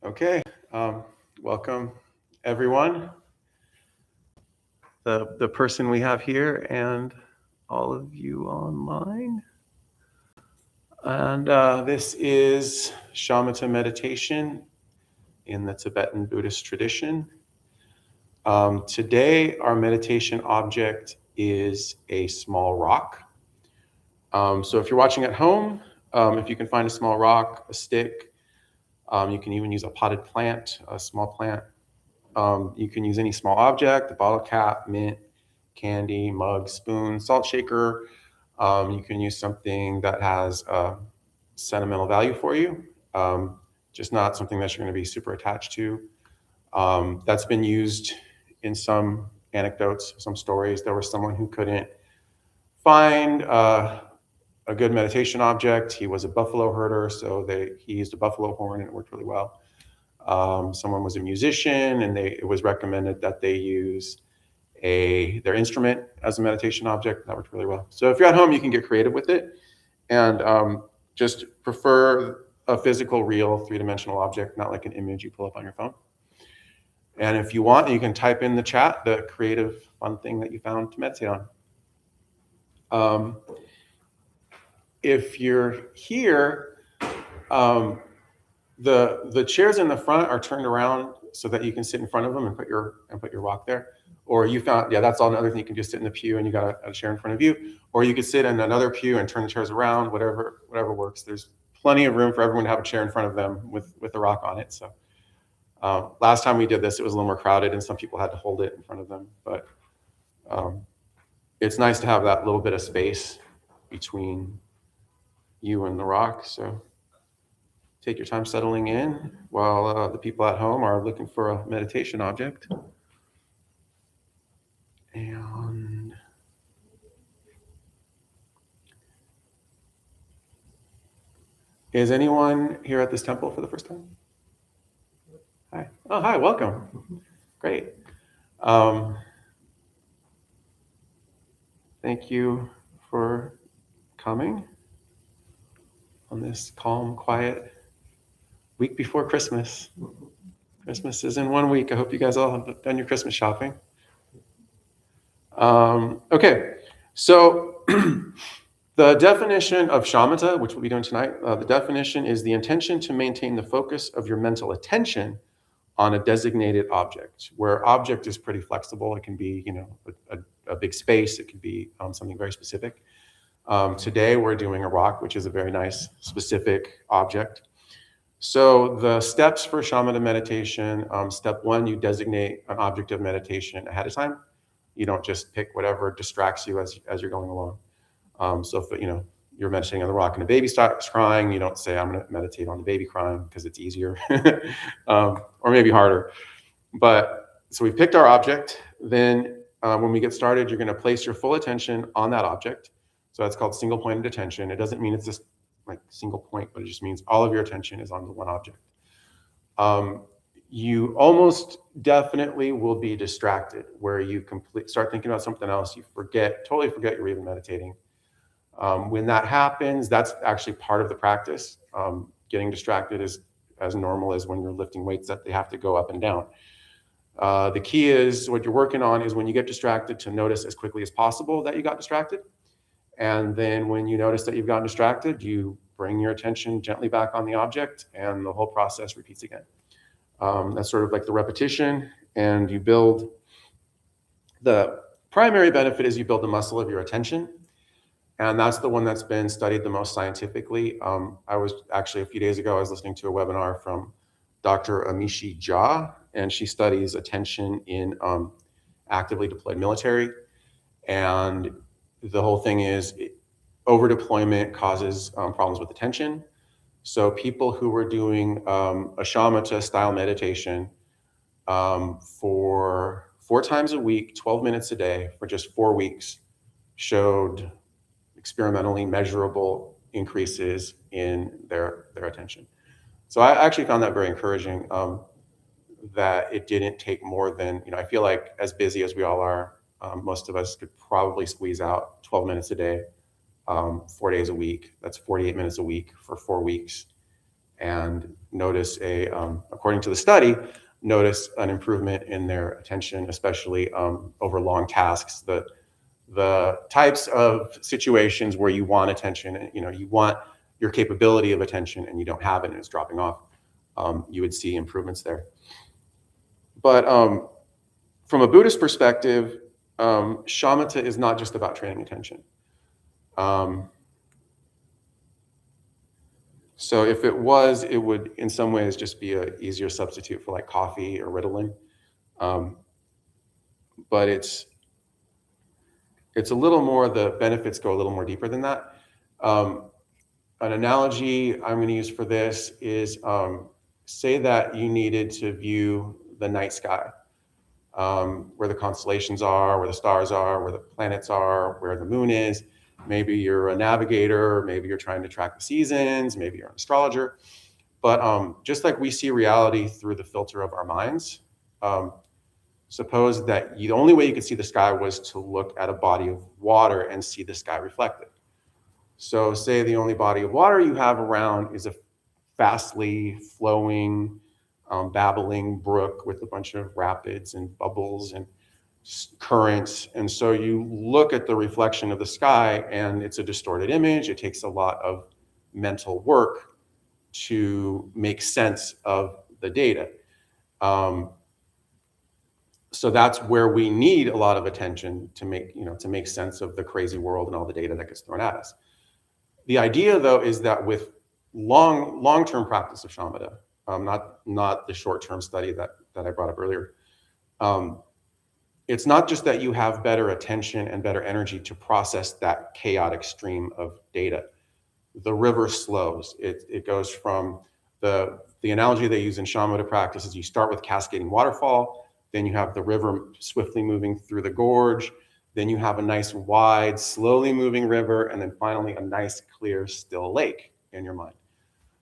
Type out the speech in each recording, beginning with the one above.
Okay, welcome everyone. The person we have here and all of you online. And this is Shamatha meditation in the Tibetan Buddhist tradition. Today, our meditation object is a small rock. So if you're watching at home, if you can find a small rock, a stick, you can even use a potted plant, a small plant. You can use any small object, a bottle cap, mint, candy, mug, spoon, salt shaker. You can use something that has sentimental value for you, just not something that you're going to be super attached to. That's been used in some anecdotes, some stories. There was someone who couldn't find a good meditation object. He was a buffalo herder, so he used a buffalo horn and it worked really well. Someone was a musician, and it was recommended that they use their instrument as a meditation object. That worked really well. So if you're at home, you can get creative with it, and just prefer a physical, real, three-dimensional object, not like an image you pull up on your phone. And if you want, you can type in the chat the creative, fun thing that you found to meditate on. If you're here, the chairs in the front are turned around so that you can sit in front of them and put your rock there. Or you found, that's all another thing. You can just sit in the pew and you got a chair in front of you. Or you could sit in another pew and turn the chairs around, whatever works. There's plenty of room for everyone to have a chair in front of them with the rock on it. So last time we did this, it was a little more crowded and some people had to hold it in front of them. But it's nice to have that little bit of space between you and the rock. So take your time settling in while the people at home are looking for a meditation object. And is anyone here at this temple for the first time? Hi. Oh, hi, welcome. Great. Thank you for coming on this calm, quiet week before Christmas. Christmas is in 1 week. I hope you guys all have done your Christmas shopping. Okay, so the definition of shamatha, which we'll be doing tonight, the definition is the intention to maintain the focus of your mental attention on a designated object, where object is pretty flexible. It can be, a big space. It could be something very specific. Today, we're doing a rock, which is a very nice, specific object. So the steps for shamatha meditation, step one, you designate an object of meditation ahead of time. You don't just pick whatever distracts you as you're going along. So if you're meditating on the rock and a baby starts crying, you don't say, I'm going to meditate on the baby crying, because it's easier or maybe harder. But so we picked our object. Then when we get started, you're going to place your full attention on that object. So that's called single pointed attention. It doesn't mean it's just like single point, but it just means all of your attention is on the one object. You almost definitely will be distracted, where you start thinking about something else. You totally forget you're even meditating. When that happens, that's actually part of the practice. Getting distracted is as normal as when you're lifting weights that they have to go up and down. The key is, what you're working on is when you get distracted, to notice as quickly as possible that you got distracted. And then when you notice that you've gotten distracted, you bring your attention gently back on the object, and the whole process repeats again. That's sort of like the repetition, and you build. The primary benefit is you build the muscle of your attention, and that's the one that's been studied the most scientifically. I was actually, a few days ago, I was listening to a webinar from Dr. Amishi Jha, and she studies attention in actively deployed military. And the whole thing is over deployment causes problems with attention. So people who were doing a shamatha style meditation for 4 times a week, 12 minutes a day for just 4 weeks showed experimentally measurable increases in their attention. So I actually found that very encouraging, that it didn't take more than, I feel like as busy as we all are, most of us could probably squeeze out 12 minutes a day, 4 days a week. That's 48 minutes a week for 4 weeks. and notice according to the study, notice an improvement in their attention, especially over long tasks. The types of situations where you want attention, and you want your capability of attention and you don't have it and it's dropping off, you would see improvements there. But from a Buddhist perspective, shamatha is not just about training attention. So if it was, it would in some ways just be an easier substitute for like coffee or Ritalin. But it's a little more, the benefits go a little more deeper than that. An analogy I'm going to use for this is say that you needed to view the night sky, where the constellations are, where the stars are, where the planets are, where the moon is. Maybe you're a navigator, maybe you're trying to track the seasons, maybe you're an astrologer. But just like we see reality through the filter of our minds, suppose that the only way you could see the sky was to look at a body of water and see the sky reflected. So say the only body of water you have around is a fastly flowing, babbling brook with a bunch of rapids and bubbles and currents. And so you look at the reflection of the sky and it's a distorted image. It takes a lot of mental work to make sense of the data. So that's where we need a lot of attention to make sense of the crazy world and all the data that gets thrown at us. The idea, though, is that with long-term practice of shamatha, not the short-term study that I brought up earlier, it's not just that you have better attention and better energy to process that chaotic stream of data. The river slows. It goes from the analogy they use in shamatha practice is you start with cascading waterfall, then you have the river swiftly moving through the gorge, then you have a nice wide, slowly moving river, and then finally a nice, clear, still lake in your mind.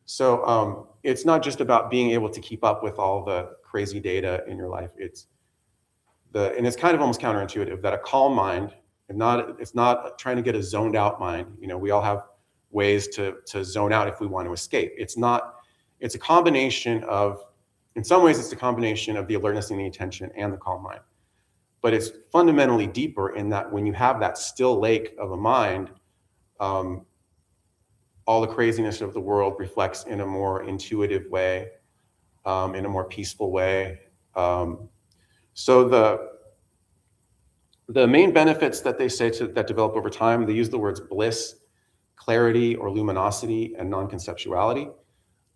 So it's not just about being able to keep up with all the crazy data in your life. And it's kind of almost counterintuitive that a calm mind, it's not trying to get a zoned out mind. We all have ways to zone out if we want to escape. It's a combination of, in some ways, it's a combination of the alertness and the attention and the calm mind. But it's fundamentally deeper in that when you have that still lake of a mind, all the craziness of the world reflects in a more intuitive way, in a more peaceful way. So the main benefits that they say that develop over time, they use the words bliss, clarity or luminosity, and non-conceptuality.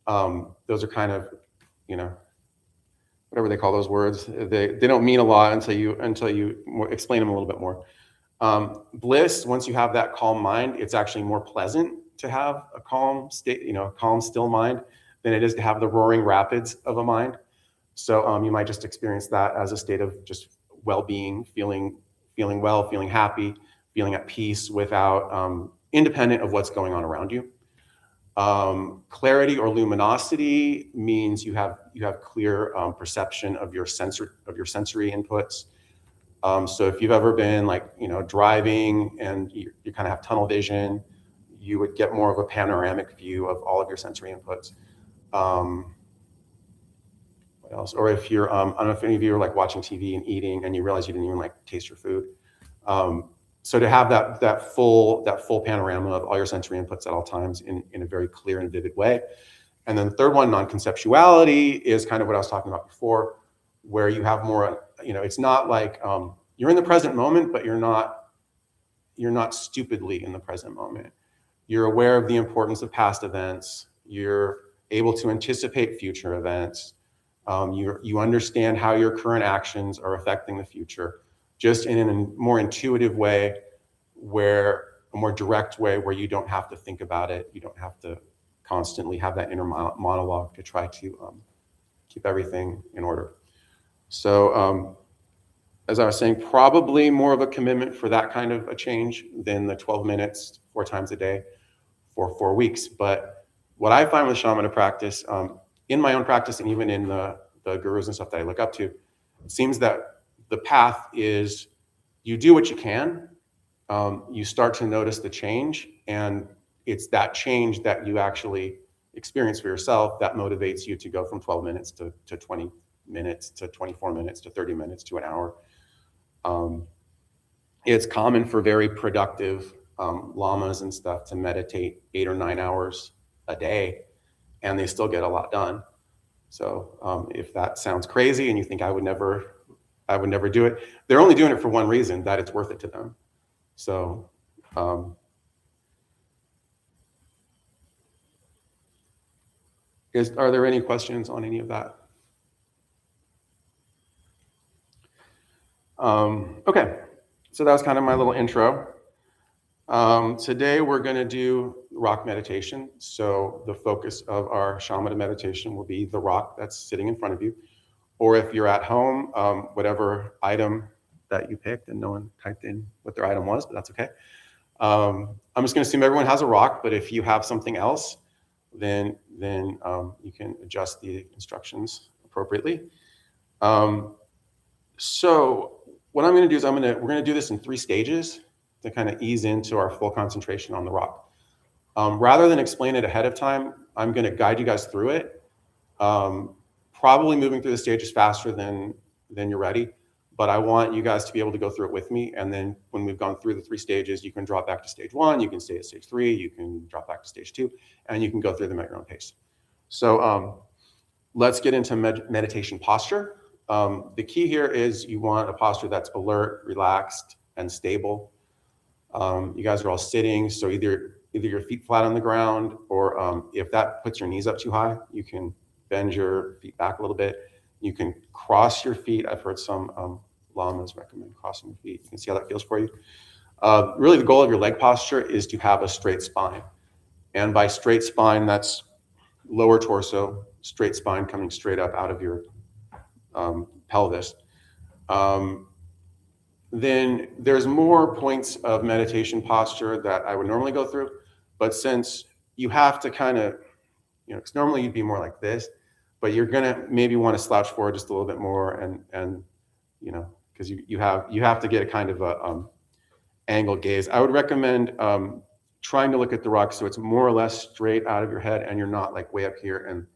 Those are kind of, whatever they call those words. They don't mean a lot until you explain them a little bit more. Bliss, once you have that calm mind, it's actually more pleasant to have a calm state, calm, still mind than it is to have the roaring rapids of a mind. So you might just experience that as a state of just well-being, feeling well, feeling happy, feeling at peace without independent of what's going on around you. Clarity or luminosity means you have clear perception of your sensory inputs. So if you've ever been driving and you kind of have tunnel vision, you would get more of a panoramic view of all of your sensory inputs. What else? Or if you're, I don't know if any of you are watching TV and eating and you realize you didn't even taste your food. So to have that full panorama of all your sensory inputs at all times in a very clear and vivid way. And then the third one, non-conceptuality, is kind of what I was talking about before, where you have more, it's not like you're in the present moment, but you're not stupidly in the present moment. You're aware of the importance of past events. You're able to anticipate future events. You understand how your current actions are affecting the future, just in a more intuitive way, a more direct way where you don't have to think about it. You don't have to constantly have that inner monologue to try to keep everything in order. So as I was saying, probably more of a commitment for that kind of a change than the 12 minutes 4 times a day for 4 weeks. But what I find with shamatha practice, in my own practice and even in the gurus and stuff that I look up to, it seems that the path is you do what you can, you start to notice the change, and it's that change that you actually experience for yourself that motivates you to go from 12 minutes to 20 minutes to 24 minutes to 30 minutes to an hour. It's common for very productive lamas and stuff to meditate 8 or 9 hours a day, and they still get a lot done. So if that sounds crazy and you think I would never do it, they're only doing it for one reason, that it's worth it to them. So are there any questions on any of that? Okay, so that was kind of my little intro. Today we're going to do rock meditation. So the focus of our shamatha meditation will be the rock that's sitting in front of you. Or if you're at home, whatever item that you picked, and no one typed in what their item was, but that's okay. I'm just going to assume everyone has a rock, but if you have something else, then you can adjust the instructions appropriately. So what I'm going to do is we're going to do this in 3 stages to kind of ease into our full concentration on the rock. Rather than explain it ahead of time, I'm going to guide you guys through it. Probably moving through the stages faster than you're ready, but I want you guys to be able to go through it with me. And then when we've gone through the 3 stages, you can drop back to stage 1, you can stay at stage 3, you can drop back to stage 2, and you can go through them at your own pace. So let's get into meditation posture. The key here is you want a posture that's alert, relaxed, and stable. You guys are all sitting, so either your feet flat on the ground, or if that puts your knees up too high, you can bend your feet back a little bit. You can cross your feet. I've heard some lamas recommend crossing your feet. You can see how that feels for you. Really, the goal of your leg posture is to have a straight spine. And by straight spine, that's lower torso, straight spine coming straight up out of your pelvis. Then there's more points of meditation posture that I would normally go through. But since you have to kind of, because normally you'd be more like this, but you're gonna maybe want to slouch forward just a little bit more, and because you have to get a kind of a angled gaze. I would recommend trying to look at the rock so it's more or less straight out of your head, and you're not like way up here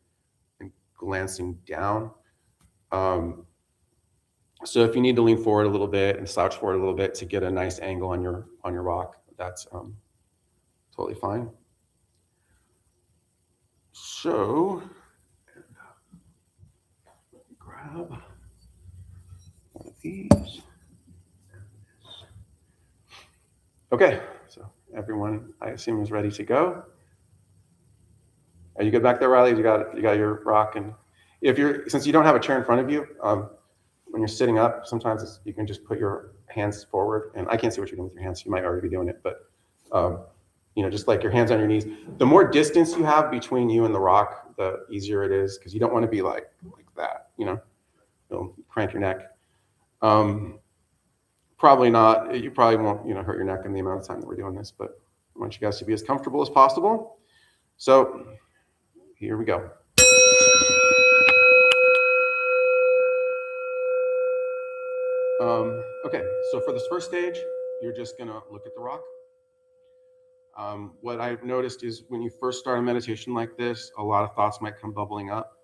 and glancing down. So if you need to lean forward a little bit and slouch forward a little bit to get a nice angle on your rock, that's totally fine. So grab one of these. Okay, so everyone, I assume, is ready to go. Are you good back there, Riley? You got your rock, and since you don't have a chair in front of you, when you're sitting up, sometimes you can just put your hands forward, and I can't see what you're doing with your hands. So you might already be doing it, but just like your hands on your knees. The more distance you have between you and the rock, the easier it is, because you don't want to be like that. It'll crank your neck. Probably not. You probably won't, hurt your neck in the amount of time that we're doing this, but I want you guys to be as comfortable as possible. So here we go. Okay, so for this first stage, you're just gonna look at the rock. What I've noticed is when you first start a meditation like this, a lot of thoughts might come bubbling up.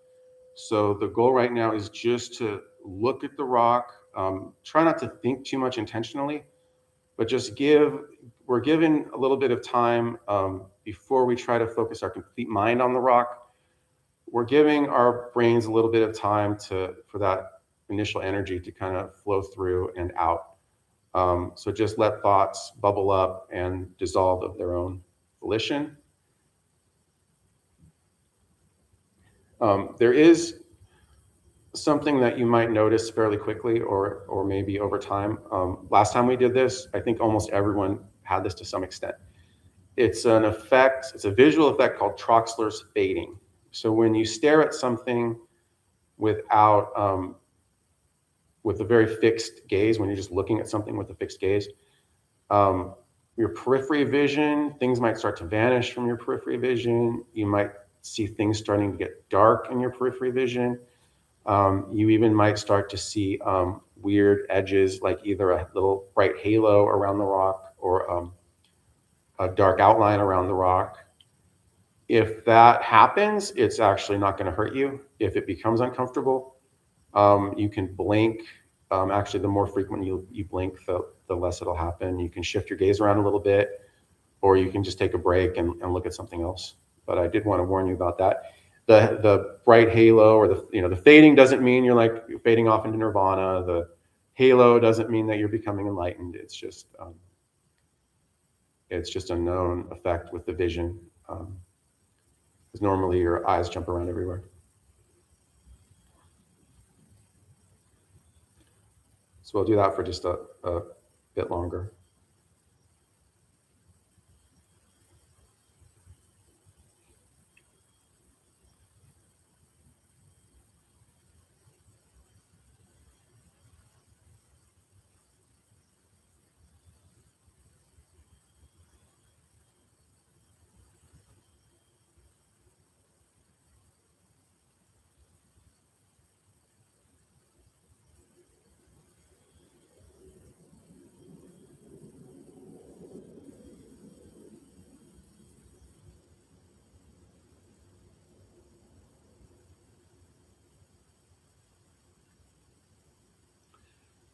So the goal right now is just to look at the rock. Try not to think too much intentionally, but just we're given a little bit of time before we try to focus our complete mind on the rock. We're giving our brains a little bit of time for that initial energy to kind of flow through and out. So just let thoughts bubble up and dissolve of their own volition. There is something that you might notice fairly quickly, or maybe over time. Last time we did this, I think almost everyone had this to some extent. It's an effect, it's a visual effect called Troxler's fading. So when you stare at something without, with a very fixed gaze, when you're just looking at something with a fixed gaze, your periphery vision, things might start to vanish from your periphery vision. You might see things starting to get dark in your periphery vision. You even might start to see weird edges, like either a little bright halo around the rock or a dark outline around the rock. If that happens, it's actually not going to hurt you. If it becomes uncomfortable, you can blink. Actually, the more frequent you blink, the less it'll happen. You can shift your gaze around a little bit, or you can just take a break and look at something else. But I did want to warn you about that. The bright halo, or the fading, doesn't mean you're like fading off into nirvana. The halo doesn't mean that you're becoming enlightened. It's just a known effect with the vision, because normally your eyes jump around everywhere. So we'll do that for just a bit longer.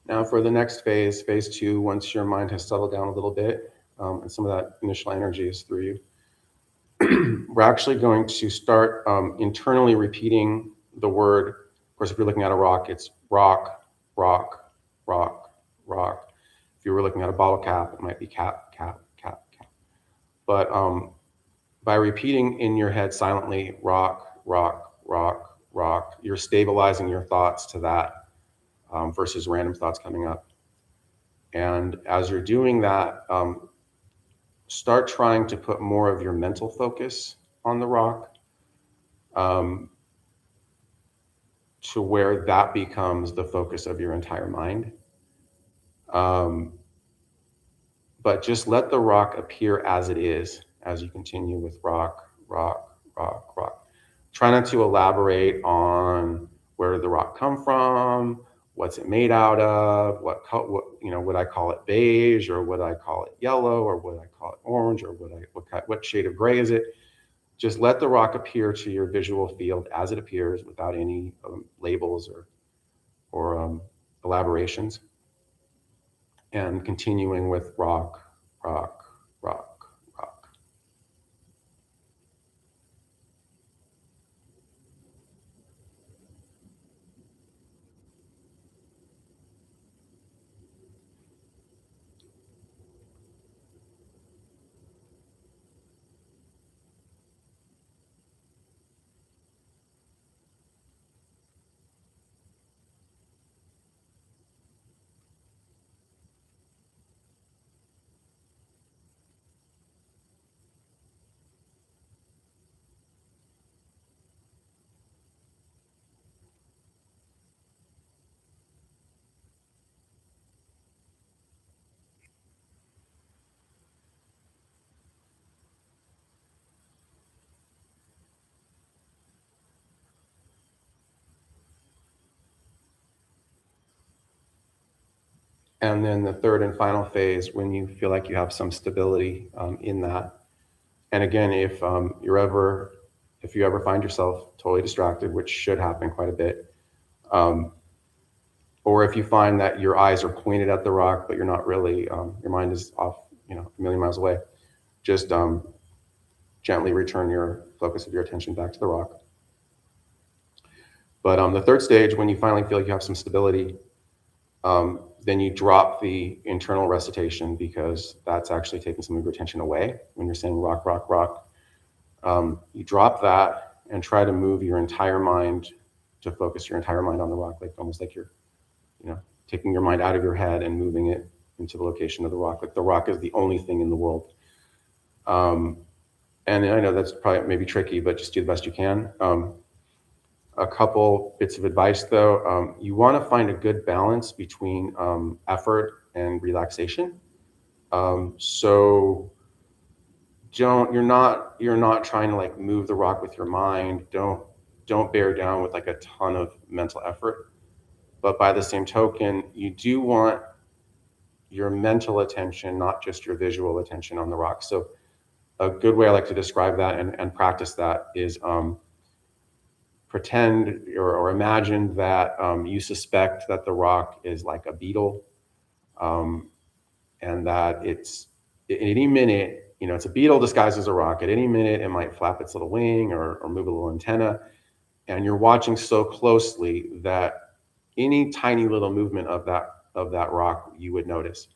Now for the next phase, phase 2, once your mind has settled down a little bit, and some of that initial energy is through you, we're actually going to start internally repeating the word. Of course, if you're looking at a rock, it's rock, rock, rock, rock. If you were looking at a bottle cap, it might be cap, cap, cap, cap. But by repeating in your head silently, rock, rock, rock, rock, you're stabilizing your thoughts to that, versus random thoughts coming up. And as you're doing that, start trying to put more of your mental focus on the rock, to where that becomes the focus of your entire mind. But just let the rock appear as it is as you continue with rock, rock, rock, rock. Try not to elaborate on where did the rock come from, what's it made out of, would I call it beige, or would I call it yellow, or would I call it orange, or what shade of gray is it? Just let the rock appear to your visual field as it appears, without any labels or elaborations. And continuing with rock, rock, rock, rock. And then the third and final phase, when you feel like you have some stability in that. And again, if you ever find yourself totally distracted, which should happen quite a bit, or if you find that your eyes are pointed at the rock, but you're not really, your mind is off, a million miles away, just gently return your focus of your attention back to the rock. But the third stage, when you finally feel like you have some stability, then you drop the internal recitation, because that's actually taking some of your attention away. When you're saying rock, rock, rock, you drop that and try to move your entire mind, to focus your entire mind on the rock, like almost like you're, taking your mind out of your head and moving it into the location of the rock. Like the rock is the only thing in the world. And I know that's probably maybe tricky, but just do the best you can. A couple bits of advice though, you want to find a good balance between effort and relaxation. So you're not trying to like move the rock with your mind. Don't bear down with like a ton of mental effort. But by the same token, you do want your mental attention, not just your visual attention on the rock. So a good way I like to describe that and practice that is pretend or imagine that you suspect that the rock is like a beetle, um, and that it's at any minute, it's a beetle disguised as a rock. At any minute, it might flap its little wing or move a little antenna, and you're watching so closely that any tiny little movement of that rock you would notice.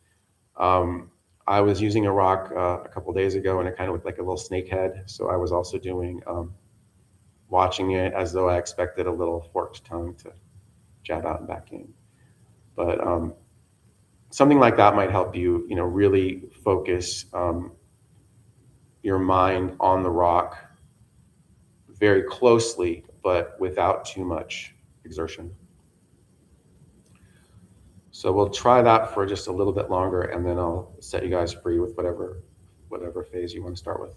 Um, I was using a rock a couple days ago, and it kind of looked like a little snake head. So I was also doing watching it as though I expected a little forked tongue to jab out and back in. But something like that might help you, really focus your mind on the rock very closely, but without too much exertion. So we'll try that for just a little bit longer, and then I'll set you guys free with whatever phase you want to start with.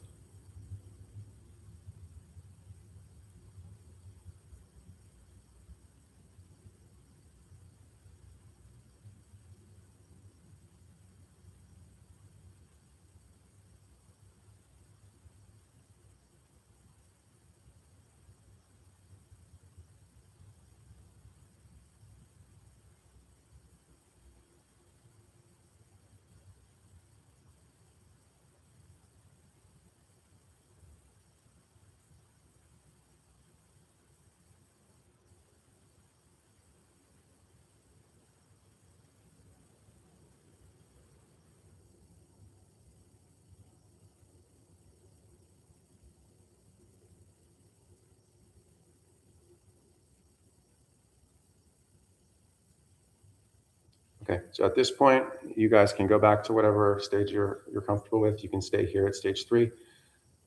Okay, so at this point, you guys can go back to whatever stage you're comfortable with. You can stay here at stage 3.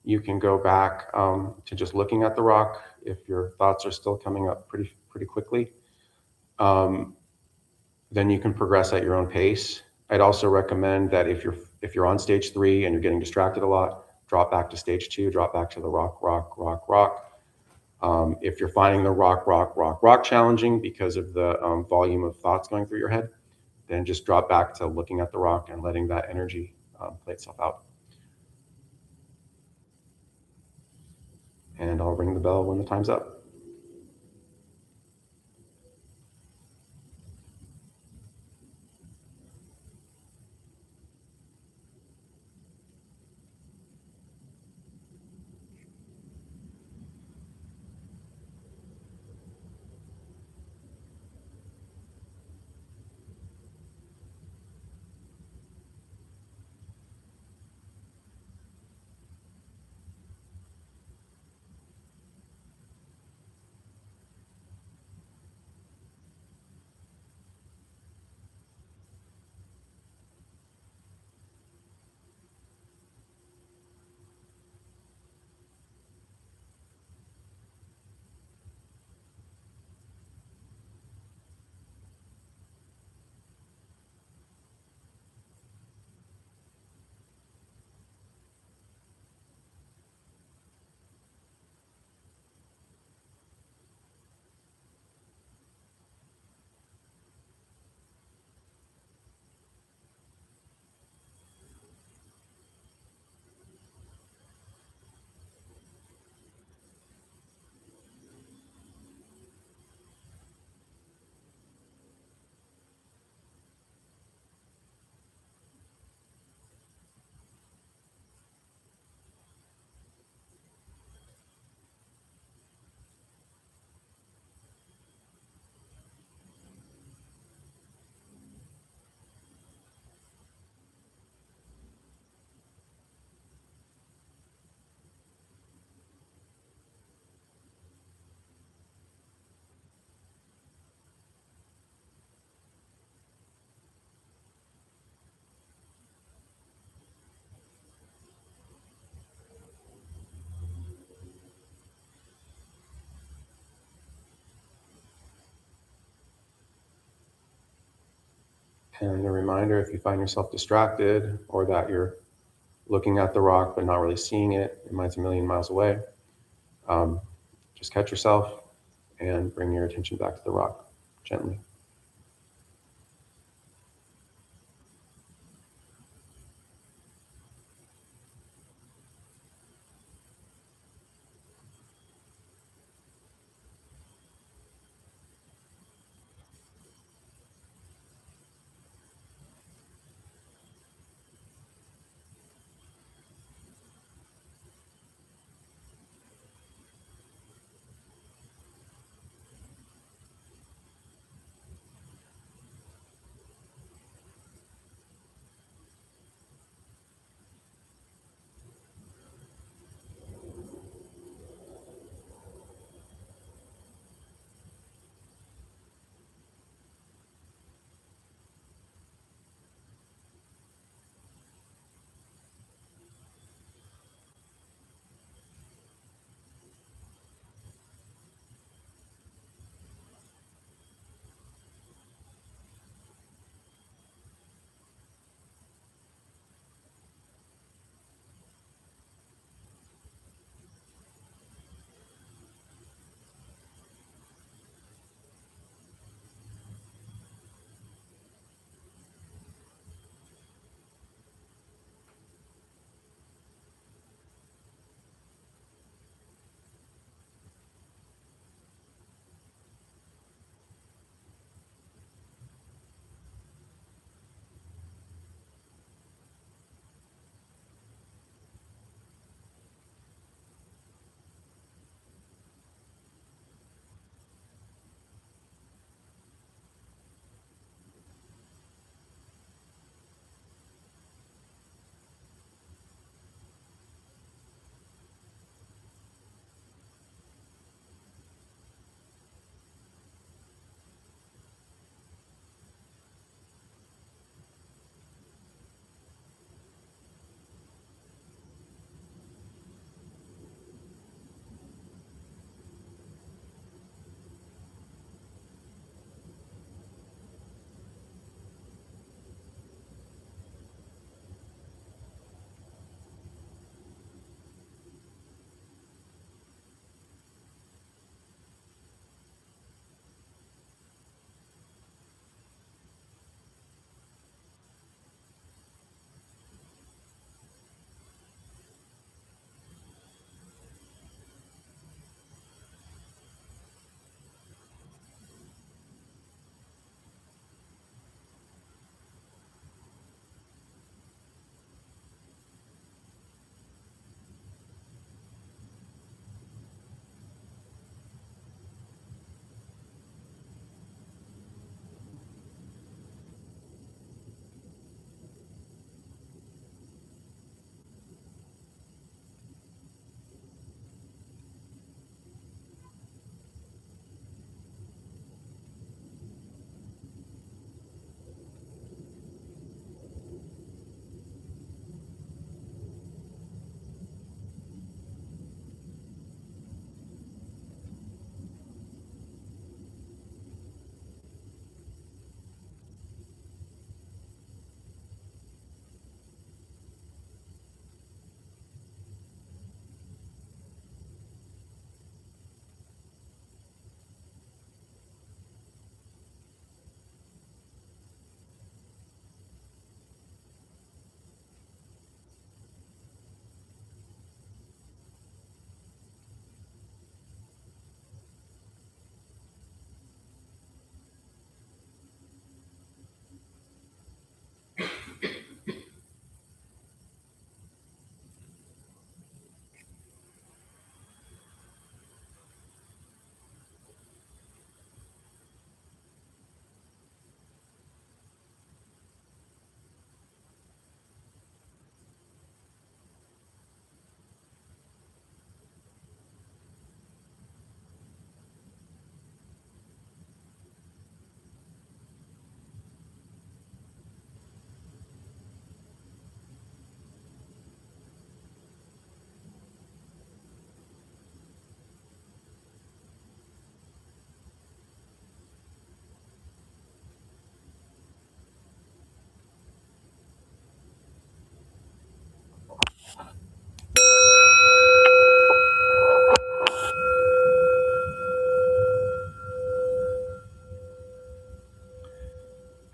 You can go back to just looking at the rock if your thoughts are still coming up pretty quickly. Then you can progress at your own pace. I'd also recommend that if you're on stage 3 and you're getting distracted a lot, drop back to stage 2, drop back to the rock, rock, rock, rock. If you're finding the rock, rock, rock, rock challenging because of the volume of thoughts going through your head, then just drop back to looking at the rock and letting that energy play itself out. And I'll ring the bell when the time's up. And a reminder, if you find yourself distracted or that you're looking at the rock but not really seeing it, your mind's a million miles away, um, just catch yourself and bring your attention back to the rock gently.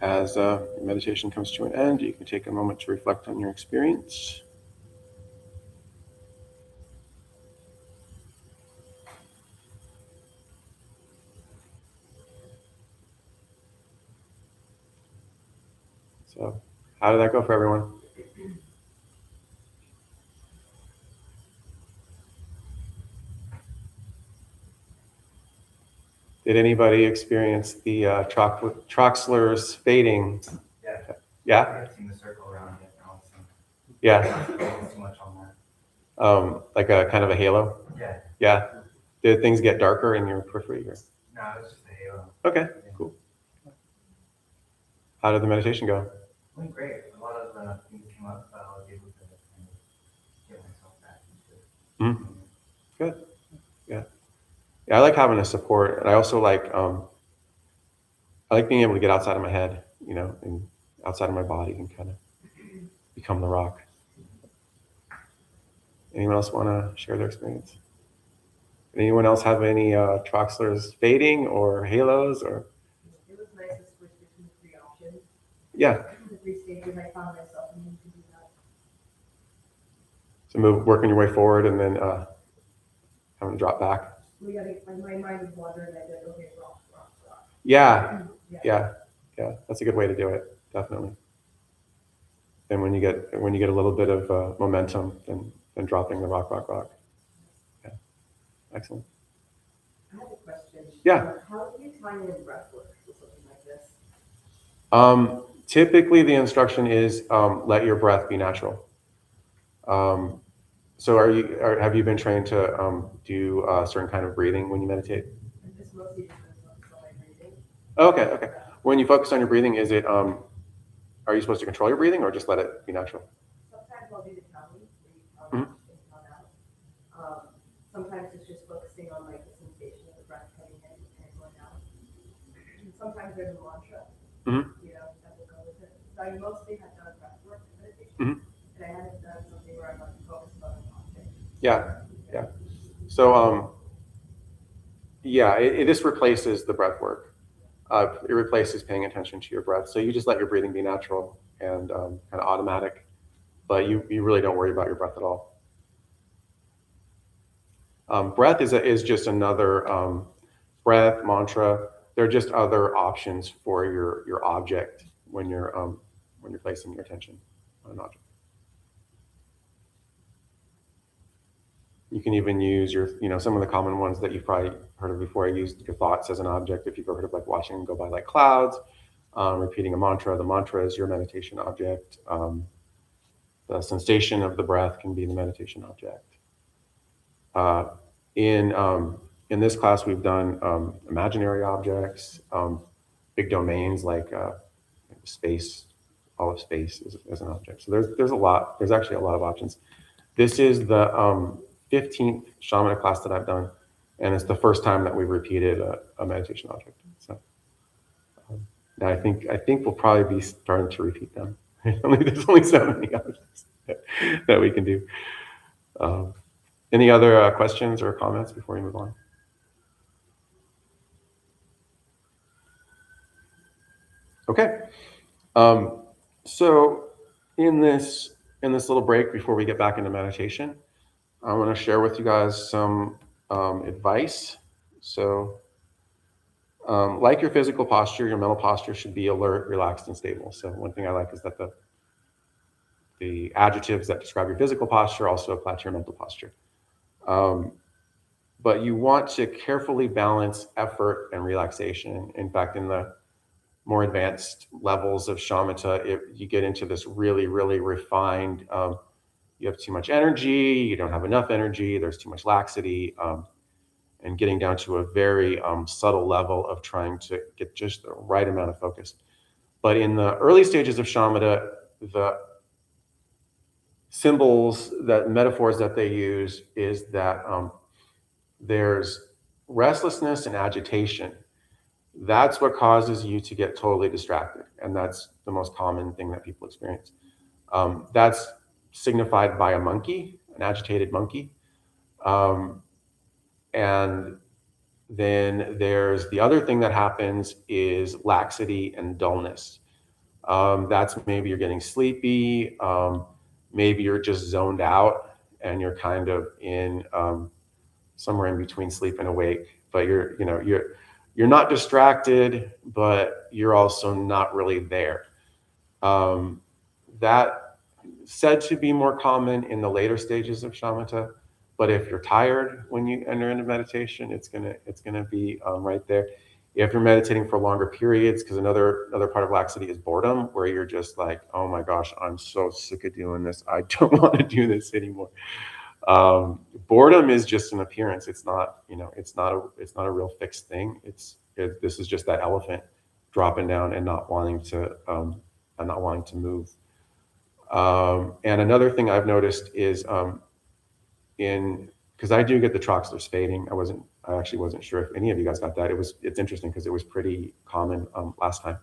As meditation comes to an end, you can take a moment to reflect on your experience. So, how did that go for everyone? Did anybody experience the Troxler's fading? Yeah. Yeah? I've seen the circle around it and all some. Yeah. Too much on that. Like a kind of a halo? Yeah. Yeah. Did things get darker in your periphery? Or? No, it was just a halo. Okay, Yeah. cool. How did the meditation go? It went great. A lot of things came up, but I was able to kind of get myself back into it. Good. Yeah, I like having a support, and I also like being able to get outside of my head, and outside of my body, and kind of become the rock. Anyone else want to share their experience? Anyone else have any Troxlers fading or halos or? It was nice to switch between the three options. Yeah. The three stages, I found myself needing to do that. So working your way forward and then having to drop back. My mind would wander and I did, okay, rock. Yeah. That's a good way to do it, definitely. And when you get a little bit of momentum, then dropping the rock. Yeah, excellent. I have a question. Yeah. How do you tie in breath work with something like this? Typically, the instruction is let your breath be natural. So have you been trained to do a certain kind of breathing when you meditate? It's mostly just focus on my breathing. Okay. When you focus on your breathing, is it are you supposed to control your breathing or just let it be natural? Sometimes I'll do the counting, where you count in, count out. Sometimes it's just focusing on like the sensation of the breath coming in and going out. And sometimes there's a mantra, that will go with it. So I mostly have done breath work meditation, and I haven't done something where I'm like focused on an object. Yeah. So it just replaces the breath work. It replaces paying attention to your breath. So you just let your breathing be natural and kind of automatic, but you really don't worry about your breath at all. Breath is just another breath mantra. They're just other options for your object when you're placing your attention on an object. You can even use some of the common ones that you've probably heard of before. I used your thoughts as an object. If you've ever heard of like watching them go by like clouds, repeating a mantra. The mantra is your meditation object. The sensation of the breath can be the meditation object. In this class, we've done imaginary objects, big domains like space. All of space is an object. So there's a lot. There's actually a lot of options. This is the 15th Shamatha class that I've done, and it's the first time that we've repeated a meditation object. So now I think we'll probably be starting to repeat them. There's only so many objects that we can do. Any other questions or comments before we move on? Okay. So in this little break before we get back into meditation, I want to share with you guys some advice. So, like your physical posture, your mental posture should be alert, relaxed, and stable. So one thing I like is that the adjectives that describe your physical posture also apply to your mental posture. But you want to carefully balance effort and relaxation. In fact, in the more advanced levels of shamatha, you get into this really, really refined, you have too much energy, you don't have enough energy, there's too much laxity, and getting down to a very subtle level of trying to get just the right amount of focus. But in the early stages of shamatha, the metaphors that they use is that there's restlessness and agitation. That's what causes you to get totally distracted. And that's the most common thing that people experience. That's signified by a monkey, an agitated monkey. And then there's the other thing that happens is laxity and dullness. That's maybe you're getting sleepy. Maybe you're just zoned out and you're kind of in somewhere in between sleep and awake. But you're not distracted, but you're also not really there. That said to be more common in the later stages of shamatha. But if you're tired when you enter into meditation, it's gonna be right there. If you're meditating for longer periods, because another part of laxity is boredom, where you're just like, oh my gosh, I'm so sick of doing this. I don't want to do this anymore. Boredom is just an appearance. It's not, it's not a real fixed thing. This is just that elephant dropping down and not wanting to move. And another thing I've noticed is because I do get the troxlers fading. I actually wasn't sure if any of you guys got that. It's interesting because it was pretty common last time.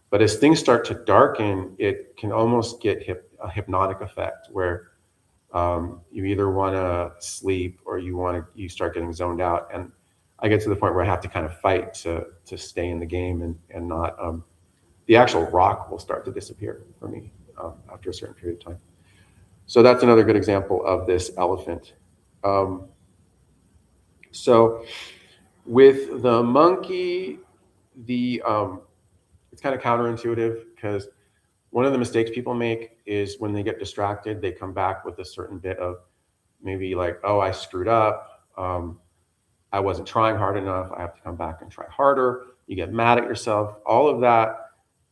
But as things start to darken, it can almost get a hypnotic effect where you either want to sleep or you start getting zoned out. And I get to the point where I have to kind of fight to stay in the game and not. The actual rock will start to disappear for me after a certain period of time. So that's another good example of this elephant. So with the monkey, it's kind of counterintuitive because one of the mistakes people make is when they get distracted, they come back with a certain bit of maybe like, oh, I screwed up. I wasn't trying hard enough. I have to come back and try harder. You get mad at yourself. All of that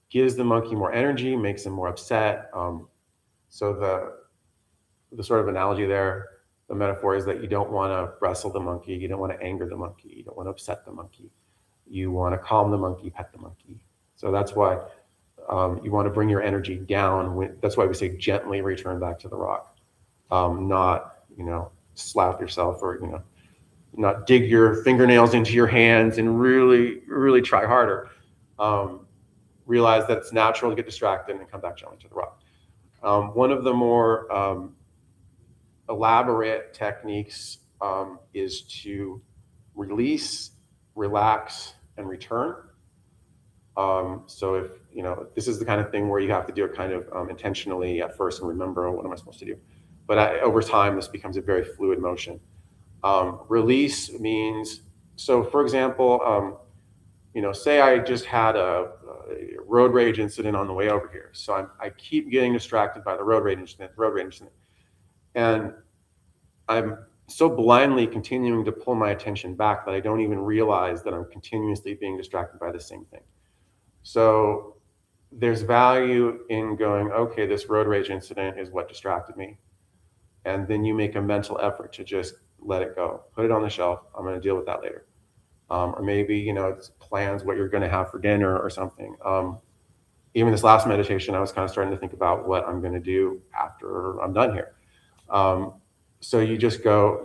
gives the monkey more energy, makes him more upset. So the sort of analogy there, the metaphor is that you don't want to wrestle the monkey, you don't want to anger the monkey, you don't want to upset the monkey. You want to calm the monkey, pet the monkey. So that's why you want to bring your energy down. That's why we say gently return back to the rock, not slap yourself or not dig your fingernails into your hands and really really try harder. Realize that it's natural to get distracted and come back gently to the rock. One of the more elaborate techniques is to release, relax, and return. So if this is the kind of thing where you have to do it kind of intentionally at first and remember, what am I supposed to do? But over time, this becomes a very fluid motion. Release means, so for example, say I just had a road rage incident on the way over here. So I keep getting distracted by the road rage incident. And I'm so blindly continuing to pull my attention back that I don't even realize that I'm continuously being distracted by the same thing. So there's value in going, okay, this road rage incident is what distracted me. And then you make a mental effort to just let it go, put it on the shelf. I'm going to deal with that later. Or maybe, it's plans what you're going to have for dinner or something. Even this last meditation, I was kind of starting to think about what I'm going to do after I'm done here. So you just go,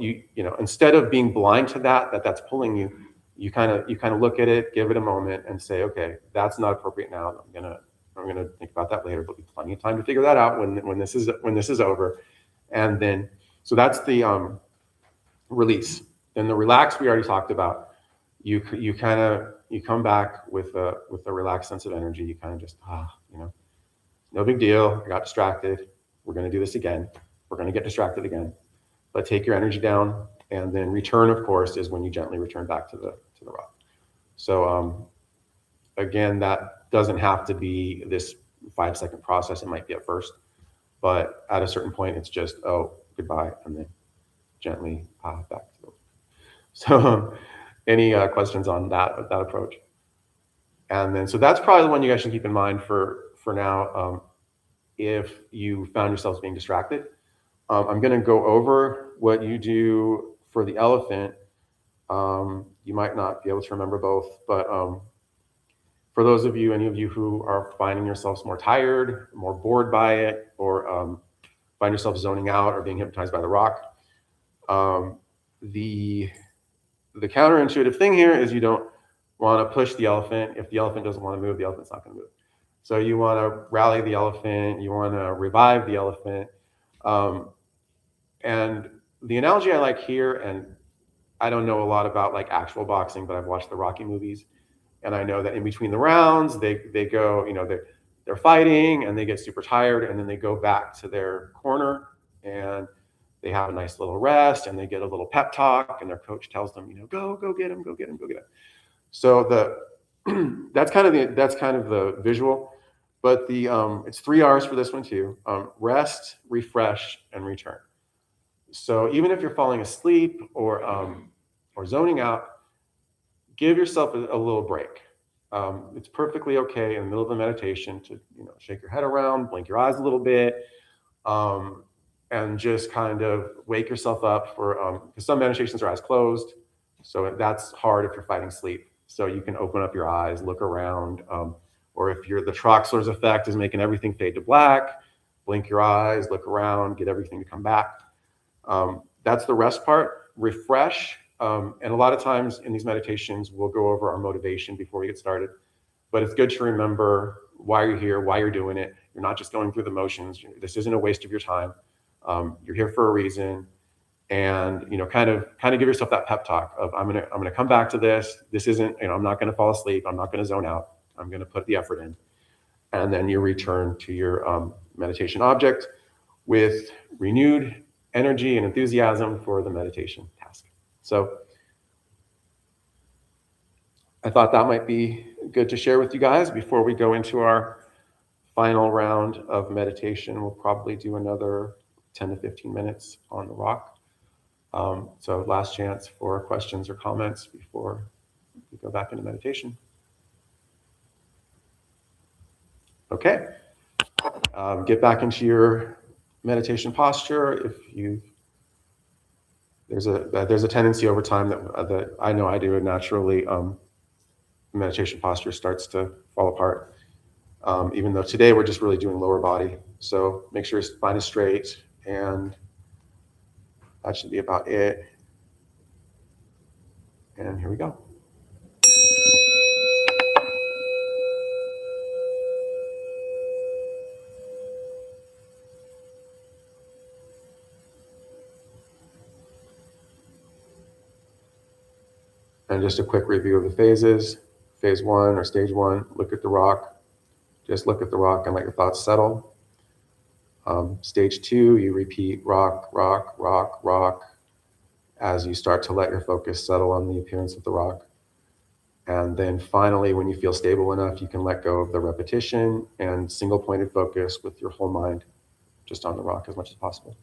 instead of being blind to that's pulling you, you kind of look at it, give it a moment, and say, okay, that's not appropriate now. I'm gonna think about that later. There'll be plenty of time to figure that out when this is over. And then, so that's the release. Then the relax we already talked about. You come back with a relaxed sense of energy. You kind of just no big deal. I got distracted. We're gonna do this again. We're gonna get distracted again. But take your energy down, and then return, of course, is when you gently return back to the rock. So again, that doesn't have to be this 5-second process. It might be at first, but at a certain point, it's just, oh, goodbye, and then gently back to the rock. So any questions on that approach? And then, so that's probably the one you guys should keep in mind for now. If you found yourselves being distracted, I'm going to go over what you do for the elephant. You might not be able to remember both, but for those of you, any of you who are finding yourselves more tired, more bored by it, or find yourself zoning out or being hypnotized by the rock, the counterintuitive thing here is you don't want to push the elephant. If the elephant doesn't want to move, the elephant's not going to move. So you want to rally the elephant. You want to revive the elephant. And the analogy I like here, and I don't know a lot about like actual boxing, but I've watched the Rocky movies, and I know that in between the rounds, they go, they're fighting and they get super tired, and then they go back to their corner and they have a nice little rest and they get a little pep talk, and their coach tells them, go get him, go get him, go get him. So that's kind of the visual, but it's 3 R's for this one too: rest, refresh, and return. So even if you're falling asleep or zoning out, give yourself a little break. It's perfectly okay in the middle of the meditation to shake your head around, blink your eyes a little bit, and just kind of wake yourself up for because some meditations are eyes closed, so that's hard if you're fighting sleep. So you can open up your eyes, look around, or if the Troxler's effect is making everything fade to black, blink your eyes, look around, get everything to come back. That's the rest part. Refresh. And a lot of times in these meditations, we'll go over our motivation before we get started. But it's good to remember why you're here, why you're doing it. You're not just going through the motions. This isn't a waste of your time. You're here for a reason. And kind of give yourself that pep talk of I'm gonna come back to this. This isn't, I'm not gonna fall asleep. I'm not gonna zone out. I'm gonna put the effort in. And then you return to your meditation object with renewed energy and enthusiasm for the meditation task. So I thought that might be good to share with you guys before we go into our final round of meditation. We'll probably do another 10 to 15 minutes on the rock. So last chance for questions or comments before we go back into meditation. Okay. Get back into your meditation posture. There's a tendency over time that I know I do naturally. Meditation posture starts to fall apart. Even though today we're just really doing lower body. So make sure your spine is straight, and that should be about it. And here we go. And just a quick review of the phases. Phase 1 or stage 1, look at the rock. Just look at the rock and let your thoughts settle. Stage 2, you repeat rock, rock, rock, rock, as you start to let your focus settle on the appearance of the rock. And then finally, when you feel stable enough, you can let go of the repetition and single-pointed focus with your whole mind just on the rock as much as possible.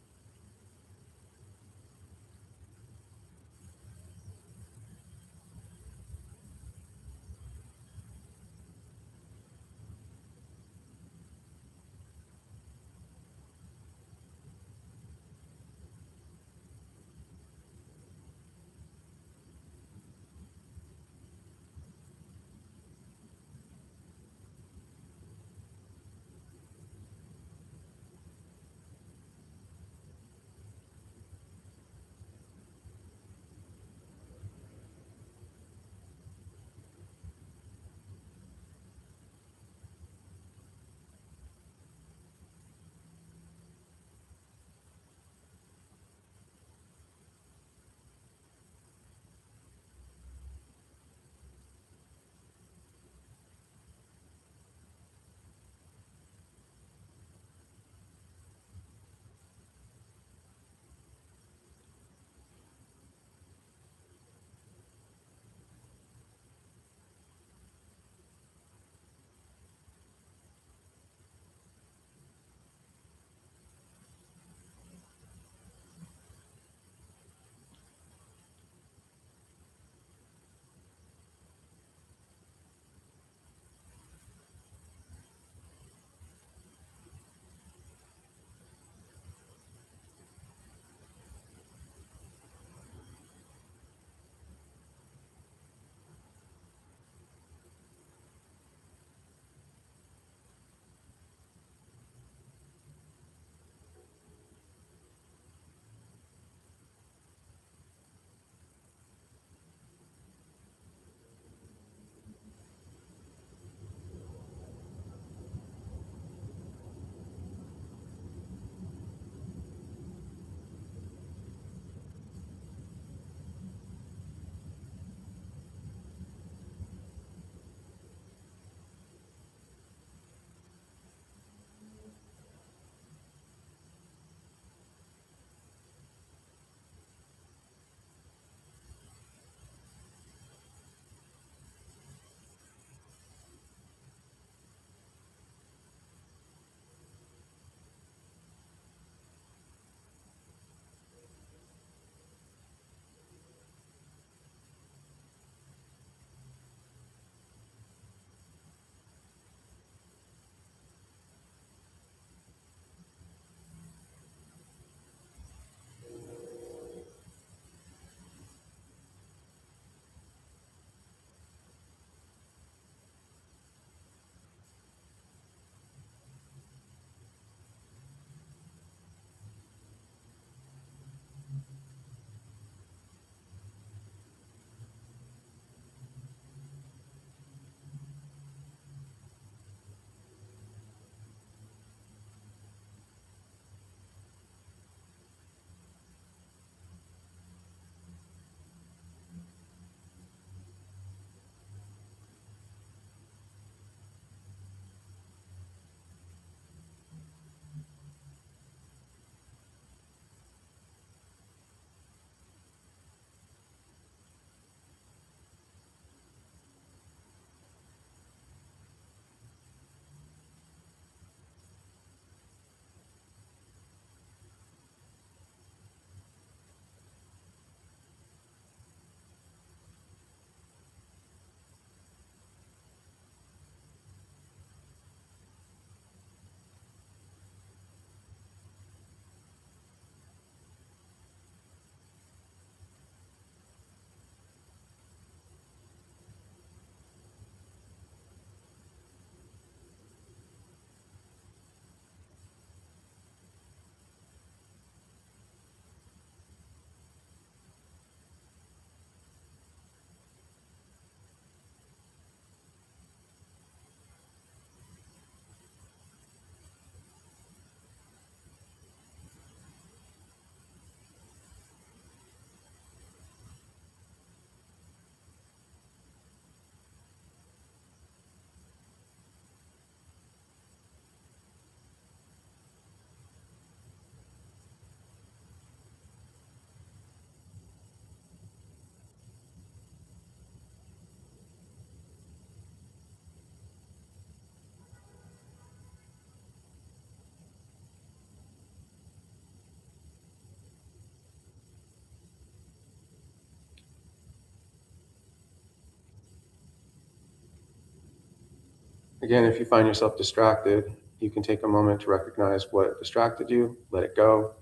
Again, if you find yourself distracted, you can take a moment to recognize what distracted you, let it go,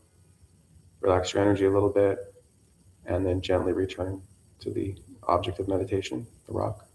relax your energy a little bit, and then gently return to the object of meditation, the rock.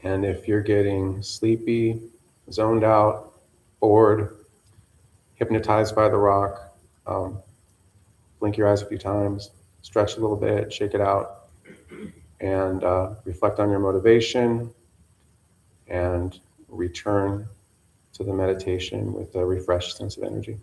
And if you're getting sleepy, zoned out, bored, hypnotized by the rock, blink your eyes a few times, stretch a little bit, shake it out, and reflect on your motivation and return to the meditation with a refreshed sense of energy.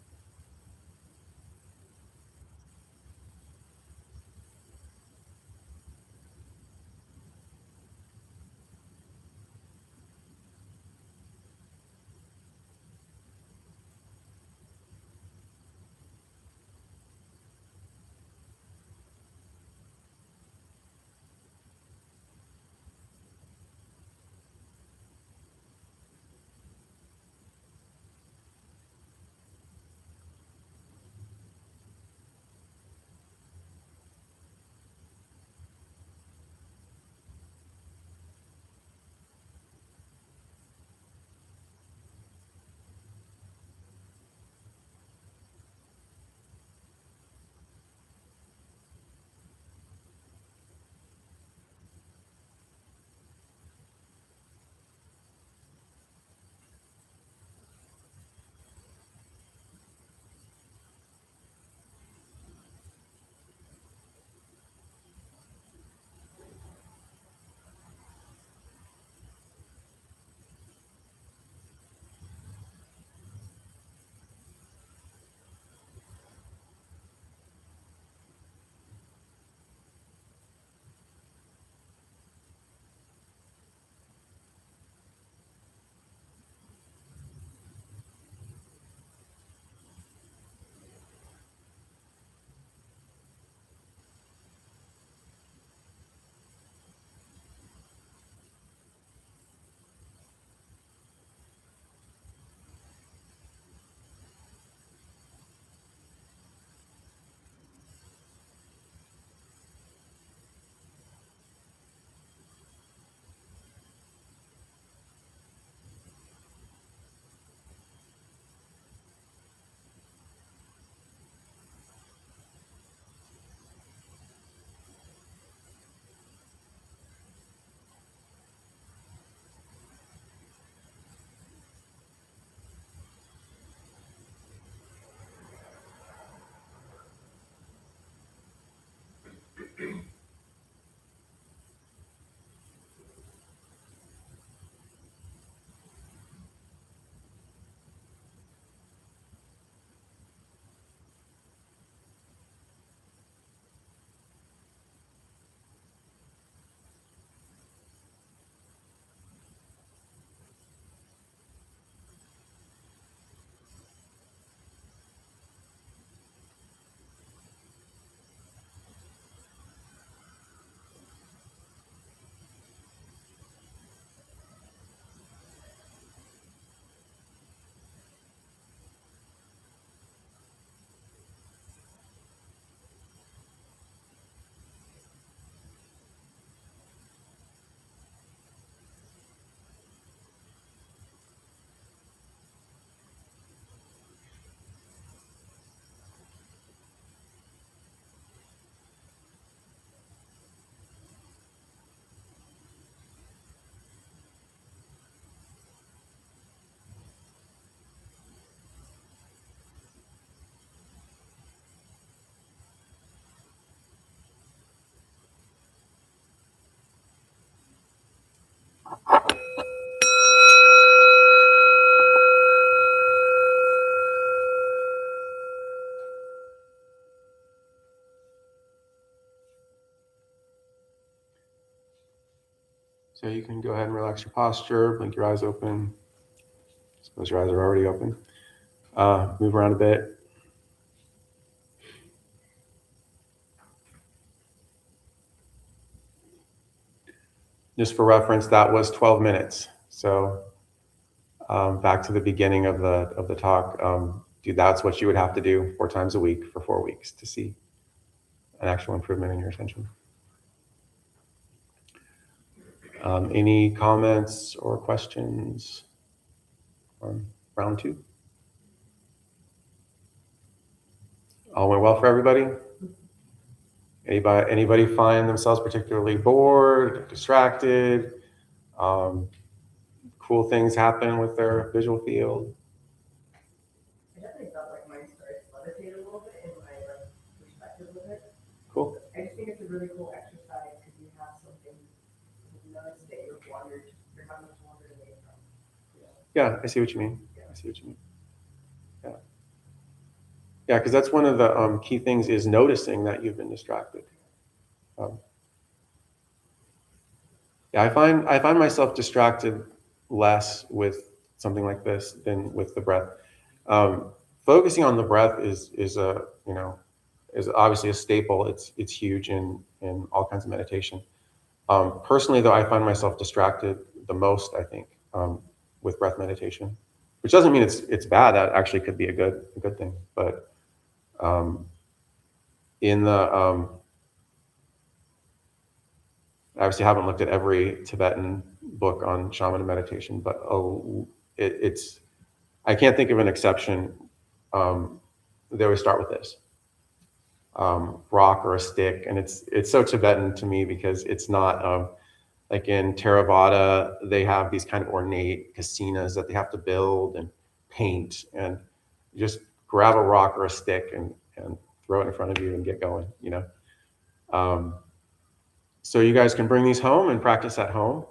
So you can go ahead and relax your posture, blink your eyes open. Suppose your eyes are already open. Move around a bit. Just for reference, that was 12 minutes. So back to the beginning of the talk, that's what you would have to do 4 times a week for 4 weeks to see an actual improvement in your attention. Any comments or questions on round 2? All went well for everybody? Anybody find themselves particularly bored, distracted? Cool things happen with their visual field? I definitely felt like mine started to levitate a little bit in my perspective with it. Cool. I just think it's a really cool exercise because you have something you notice that you're having to wander away from. Yeah, I see what you mean. I see what you mean. Yeah, because that's one of the key things is noticing that you've been distracted. Yeah, I find myself distracted less with something like this than with the breath. Focusing on the breath is obviously a staple. It's huge in all kinds of meditation. Personally, though, I find myself distracted the most, I think, with breath meditation, which doesn't mean it's bad. That actually could be a good thing. But in the I obviously haven't looked at every Tibetan book on shaman and meditation, but it's I can't think of an exception. They always start with this rock or a stick, and it's so Tibetan to me because it's not like in Theravada. They have these kind of ornate kasinas that they have to build and paint, and you just grab a rock or a stick and throw it in front of you and get going. So you guys can bring these home and practice at home.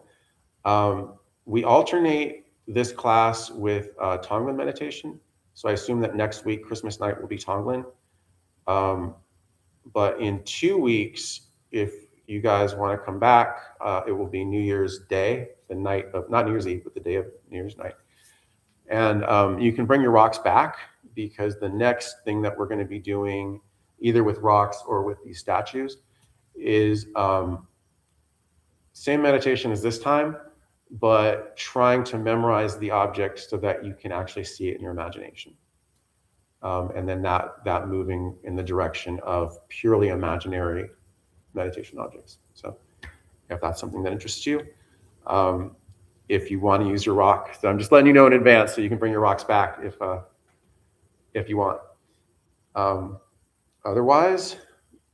We alternate this class with Tonglen meditation. So I assume that next week, Christmas night, will be Tonglen. But in 2 weeks, if you guys want to come back, it will be New Year's Day, the night of, not New Year's Eve, but the day of New Year's night. And you can bring your rocks back because the next thing that we're going to be doing, either with rocks or with these statues, is same meditation as this time, but trying to memorize the object so that you can actually see it in your imagination. And then that moving in the direction of purely imaginary meditation objects. So if that's something that interests you, if you want to use your rock, so I'm just letting you know in advance so you can bring your rocks back if you want. Otherwise,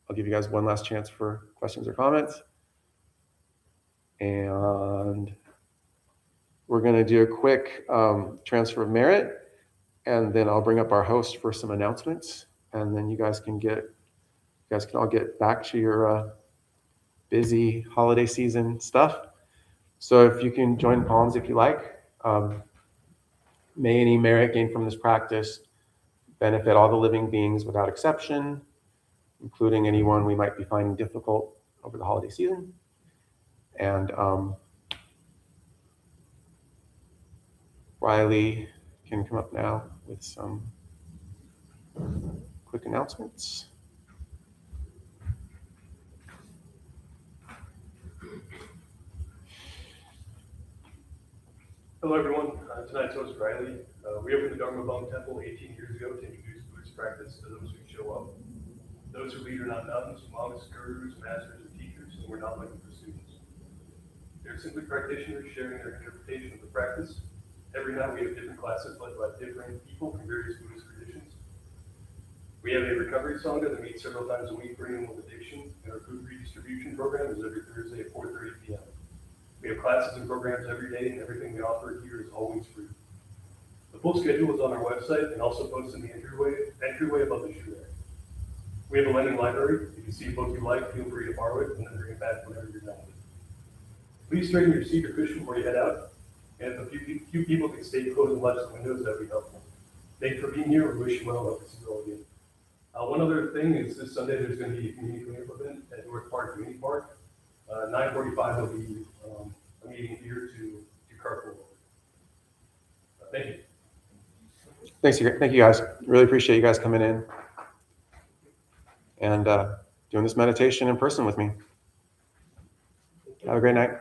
I'll give you guys one last chance for questions or comments. And we're going to do a quick transfer of merit, and then I'll bring up our host for some announcements, and then you guys can all get back to your busy holiday season stuff. So if you can join palms if you like. May any merit gained from this practice benefit all the living beings without exception, including anyone we might be finding difficult over the holiday season. And Riley can come up now with some quick announcements. Hello, everyone. Tonight's host, Riley. We opened the Dharma Bum Temple 18 years ago to introduce Buddhist practice to those who show up. Those who lead are not nuns, monks, gurus, masters, and teachers, and we're not looking for students. They're simply practitioners sharing their interpretation of the practice. Every night we have different classes led by different people from various Buddhist traditions. We have a recovery sangha that meets several times a week for anyone with addiction, and our food redistribution program is every Thursday at 4:30 p.m. We have classes and programs every day, and everything we offer here is always free. The full schedule is on our website and also posted in the entryway above the shoe rack. We have a lending library. If you see a book you like, feel free to borrow it and then bring it back whenever you're done with it. Please straighten your seat or cushion before you head out. And if a few people can stay close and watch the windows, that would be helpful. Thank you for being here. We wish you well. Hope to see you all again. One other thing is this Sunday there's going to be a community cleanup event at North Park Community Park. 9:45 there'll be meeting here to carpool. Thank you. Thank you guys. Really appreciate you guys coming in and doing this meditation in person with me. Have a great night.